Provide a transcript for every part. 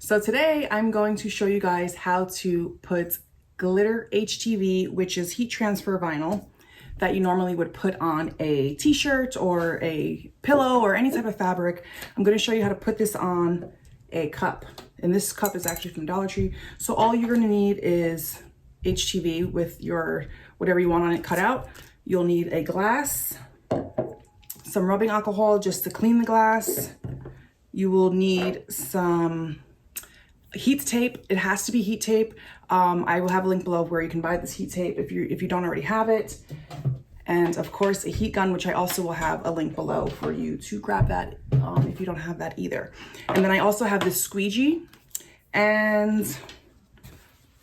So today I'm going to show you guys how to put glitter HTV, which is heat transfer vinyl, that you normally would put on a t-shirt or a pillow or any type of fabric. I'm going to show you how to put this on a cup. And this cup is actually from Dollar Tree. So all you're going to need is HTV with your whatever you want on it cut out. You'll need a glass, some rubbing alcohol just to clean the glass. You will need some heat tape. It has to be heat tape. I will have a link below where you can buy this heat tape if you don't already have it. And of course a heat gun, which I also will have a link below for you to grab that if you don't have that either. And then I also have this squeegee and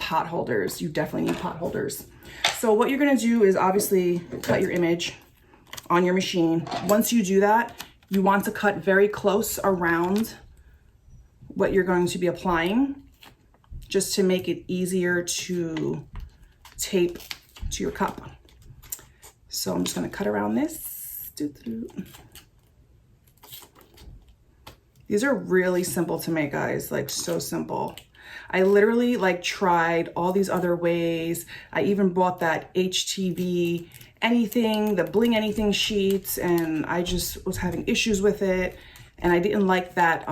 pot holders. You definitely need pot holders. So what you're gonna do is obviously cut your image on your machine. Once you do that, you want to cut very close around what you're going to be applying, just to make it easier to tape to your cup. So I'm just gonna cut around this. These are really simple to make, guys, like so simple. I literally tried all these other ways. I even bought that HTV anything, the bling anything sheets, and I just was having issues with it. And I didn't like that,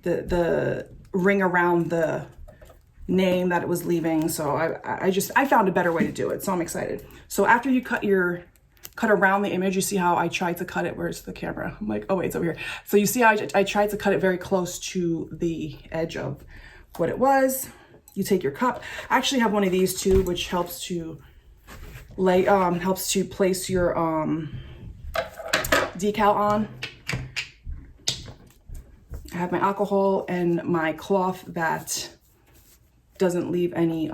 the ring around the name that it was leaving. So I found a better way to do it. So I'm excited. So after you cut around the image, you see how I tried to cut it. Where's the camera? I'm like, oh wait, it's over here. So you see how I tried to cut it very close to the edge of what it was. You take your cup. I actually have one of these too, which helps to place your decal on. I have my alcohol and my cloth that doesn't leave any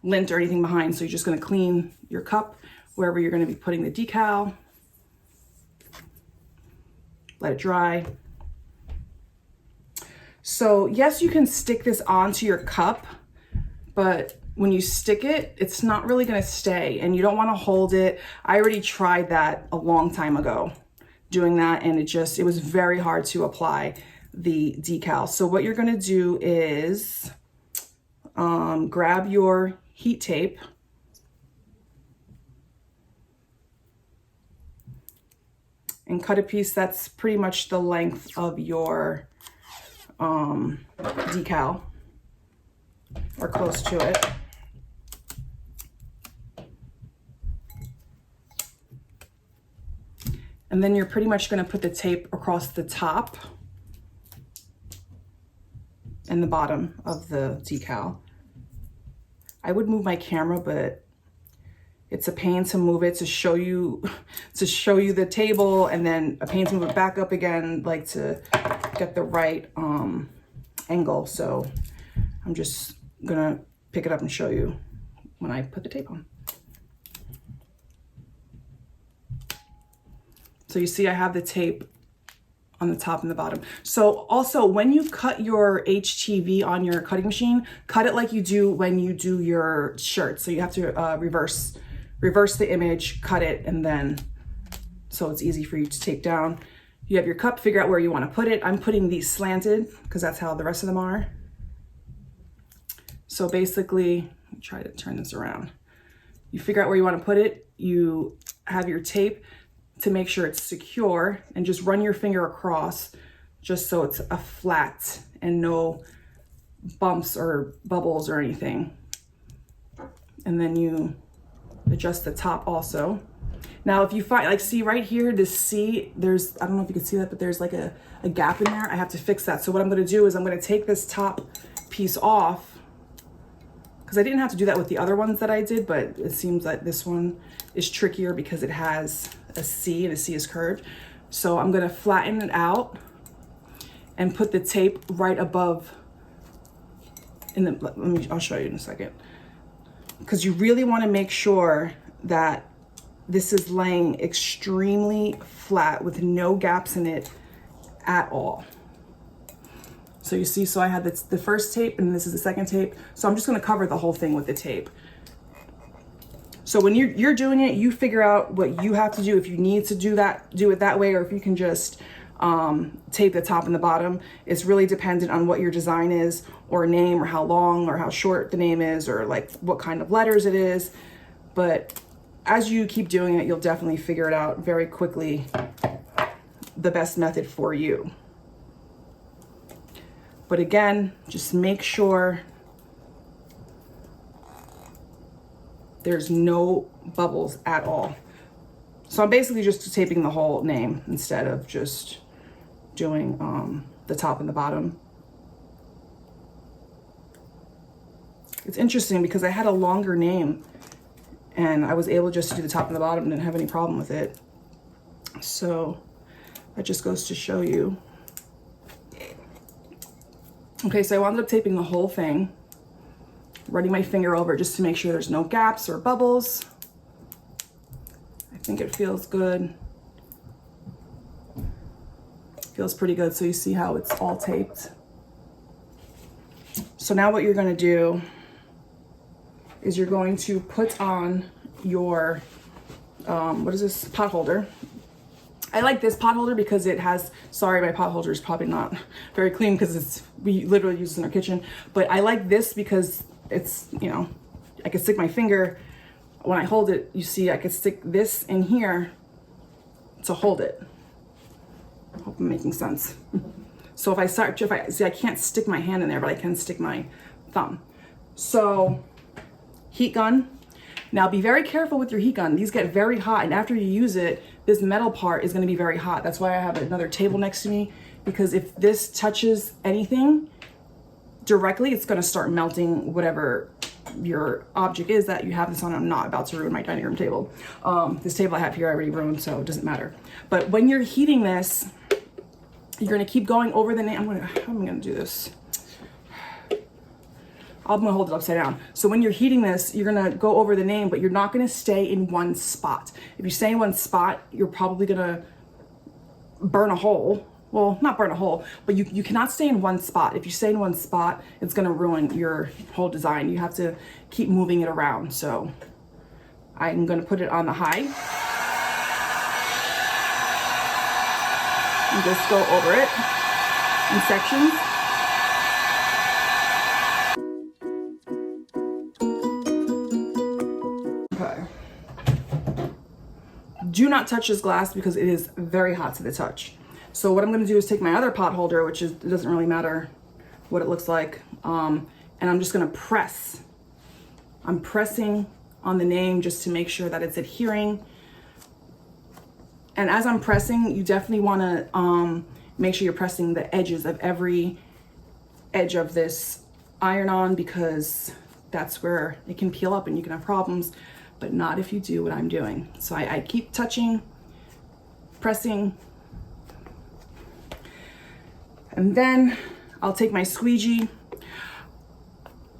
lint or anything behind. So you're just gonna clean your cup wherever you're gonna be putting the decal. Let it dry. So yes, you can stick this onto your cup, but when you stick it, it's not really gonna stay and you don't wanna hold it. I already tried that a long time ago, doing that, and it was very hard to apply the decal. So what you're gonna do is grab your heat tape and cut a piece that's pretty much the length of your decal, or close to it. And then you're pretty much gonna put the tape across the top and the bottom of the decal. I would move my camera, but it's a pain to move it to show you the table, and then a pain to move it back up again, like to get the right angle. So I'm just gonna pick it up and show you when I put the tape on. So you see I have the tape on the top and the bottom. So also when you cut your HTV on your cutting machine, cut it like you do when you do your shirt. So you have to reverse the image, cut it, and then so it's easy for you to tape down. You have your cup, figure out where you want to put it. I'm putting these slanted because that's how the rest of them are. So basically, try to turn this around. You figure out where you want to put it. You have your tape to make sure it's secure, and just run your finger across just so it's a flat and no bumps or bubbles or anything. And then you adjust the top also. Now if you find, see right here, this C, there's, I don't know if you can see that, but there's like a gap in there. I have to fix that. So what I'm gonna do is I'm gonna take this top piece off, because I didn't have to do that with the other ones that I did, but it seems like this one is trickier because it has a C and a C is curved. So I'm gonna flatten it out and put the tape right above I'll show you in a second. Because you really wanna make sure that this is laying extremely flat with no gaps in it at all. So you see, so I had the first tape and this is the second tape. So I'm just gonna cover the whole thing with the tape. So when you're doing it, you figure out what you have to do. If you need to do it that way, or if you can just tape the top and the bottom. It's really dependent on what your design is, or name, or how long or how short the name is, or like what kind of letters it is. But as you keep doing it, you'll definitely figure it out very quickly, the best method for you. But again, just make sure there's no bubbles at all. So I'm basically just taping the whole name instead of just doing the top and the bottom. It's interesting because I had a longer name and I was able just to do the top and the bottom and didn't have any problem with it. So that just goes to show you. Okay, so I wound up taping the whole thing, running my finger over it just to make sure there's no gaps or bubbles. I think it feels good. Feels pretty good. So you see how it's all taped. So now what you're going to do is you're going to put on your, what is this, pot holder. I like this pot holder because it has, sorry, my pot holder is probably not very clean because we literally use it in our kitchen, but I like this because it's, you know, I can stick my finger, when I hold it, you see I can stick this in here to hold it. I hope I'm making sense. So if I see, I can't stick my hand in there, but I can stick my thumb. So heat gun. Now be very careful with your heat gun. These get very hot, and after you use it, this metal part is going to be very hot. That's why I have another table next to me, because if this touches anything directly, it's going to start melting whatever your object is that you have this on. I'm not about to ruin my dining room table. This table I have here I already ruined, so it doesn't matter. But when you're heating this, you're going to keep going over the name. How am I going to do this? I'm gonna hold it upside down. So when you're heating this, you're gonna go over the name, but you're not gonna stay in one spot. If you stay in one spot, you're probably gonna burn a hole. Well, not burn a hole, but you cannot stay in one spot. If you stay in one spot, it's gonna ruin your whole design. You have to keep moving it around. So I'm gonna put it on the high. And just go over it in sections. Do not touch this glass because it is very hot to the touch. So what I'm going to do is take my other pot holder, which is, it doesn't really matter what it looks like, and I'm just going to press. I'm pressing on the name just to make sure that it's adhering. And as I'm pressing, you definitely want to make sure you're pressing the edges of every edge of this iron-on, because that's where it can peel up and you can have problems. But not if you do what I'm doing. So I keep touching, pressing, and then I'll take my squeegee.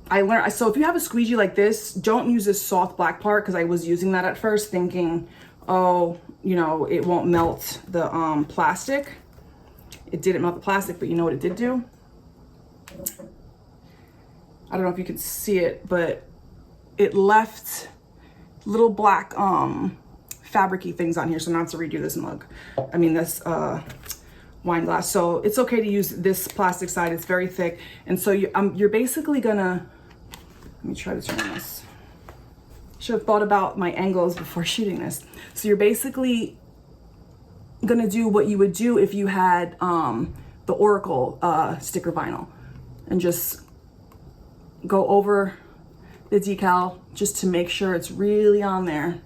So if you have a squeegee like this, don't use this soft black part, because I was using that at first thinking, oh, you know, it won't melt the plastic. It didn't melt the plastic, but you know what it did do? I don't know if you could see it, but it left little black fabric-y things on here, so not to redo this mug. I mean this wine glass. So it's okay to use this plastic side. It's very thick, and so you're basically gonna. Let me try to turn this. Should have thought about my angles before shooting this. So you're basically gonna do what you would do if you had the Oracle sticker vinyl, and just go over the decal just to make sure it's really on there.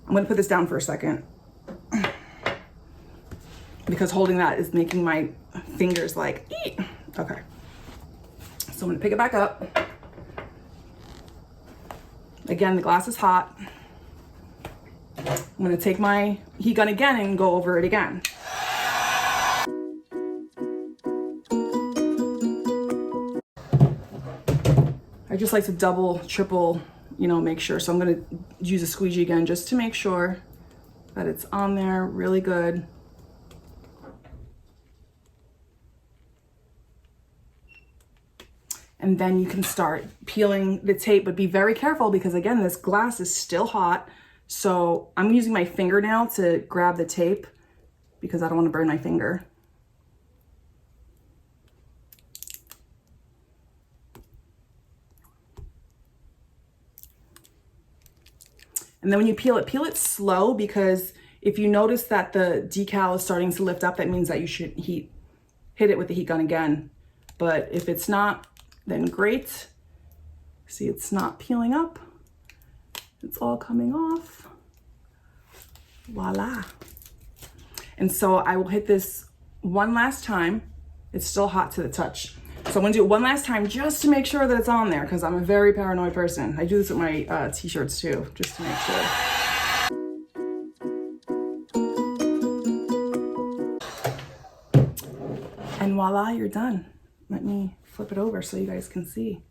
I'm going to put this down for a second because holding that is making my fingers like, eek. Okay. So I'm going to pick it back up. Again, the glass is hot. I'm going to take my heat gun again and go over it again. I just like to double, triple, you know, make sure. So I'm going to use a squeegee again just to make sure that it's on there really good. And then you can start peeling the tape, but be very careful because again, this glass is still hot. So I'm using my fingernail to grab the tape because I don't want to burn my finger. And then when you peel it slow, because if you notice that the decal is starting to lift up, that means that you should hit it with the heat gun again. But if it's not, then great. See, it's not peeling up. It's all coming off. Voila. And so I will hit this one last time. It's still hot to the touch. So I'm gonna do it one last time just to make sure that it's on there, because I'm a very paranoid person. I do this with my t-shirts too, just to make sure. And voila, you're done. Let me flip it over so you guys can see.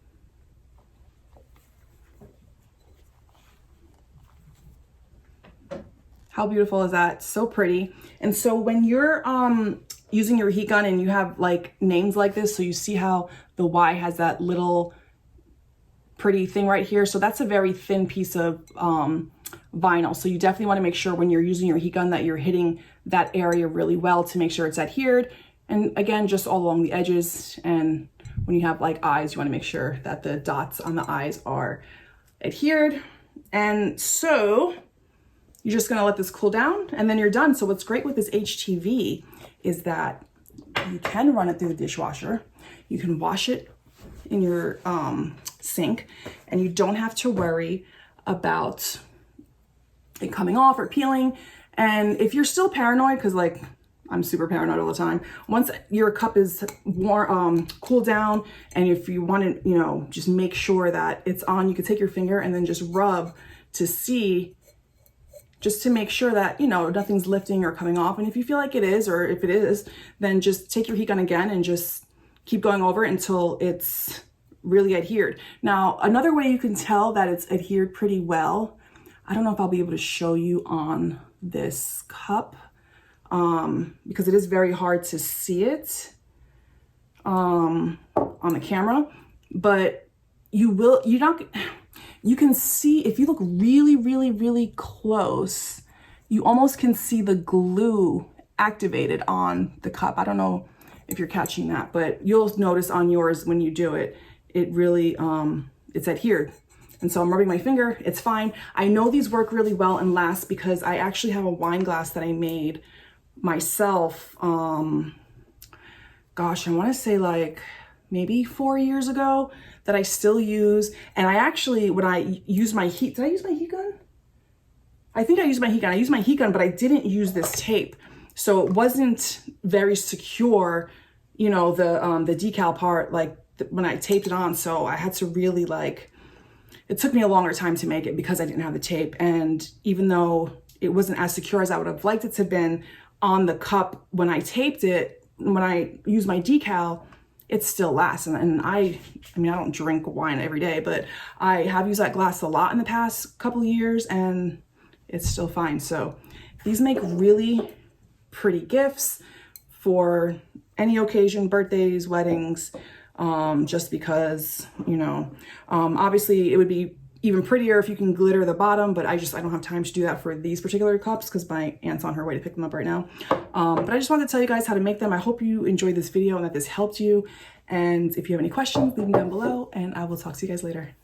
How beautiful is that? So pretty. And so when you're using your heat gun and you have like names like this, so you see how the Y has that little pretty thing right here. So that's a very thin piece of vinyl. So you definitely want to make sure when you're using your heat gun that you're hitting that area really well to make sure it's adhered. And again, just all along the edges. And when you have like eyes, you want to make sure that the dots on the eyes are adhered. And so you're just gonna let this cool down and then you're done. So what's great with this HTV is that you can run it through the dishwasher. You can wash it in your sink, and you don't have to worry about it coming off or peeling. And if you're still paranoid, because like I'm super paranoid all the time, once your cup is cooled down, and if you want to, you know, just make sure that it's on, you can take your finger and then just rub to see, just to make sure that, you know, nothing's lifting or coming off. And if you feel like it is, or if it is, then just take your heat gun again and just keep going over it until it's really adhered. Now, another way you can tell that it's adhered pretty well, I don't know if I'll be able to show you on this cup, because it is very hard to see it on the camera, but you can see, if you look really, really, really close, you almost can see the glue activated on the cup. I don't know if you're catching that, but you'll notice on yours when you do it, it really, it's adhered. And so I'm rubbing my finger, it's fine. I know these work really well and last because I actually have a wine glass that I made myself, gosh, I wanna say like maybe 4 years ago, that I still use. And I actually, when I use my heat, did I use my heat gun? I think I used my heat gun. I used my heat gun, but I didn't use this tape. So it wasn't very secure, you know, the decal part, like when I taped it on. So I had to really it took me a longer time to make it because I didn't have the tape. And even though it wasn't as secure as I would have liked it to have been on the cup when I taped it, when I used my decal, it still lasts. And I mean, I don't drink wine every day, but I have used that glass a lot in the past couple of years and it's still fine. So these make really pretty gifts for any occasion, birthdays, weddings, just because, you know, obviously it would be even prettier if you can glitter the bottom, but I don't have time to do that for these particular cups because my aunt's on her way to pick them up right now. But I just wanted to tell you guys how to make them. I hope you enjoyed this video and that this helped you. And if you have any questions, leave them down below and I will talk to you guys later.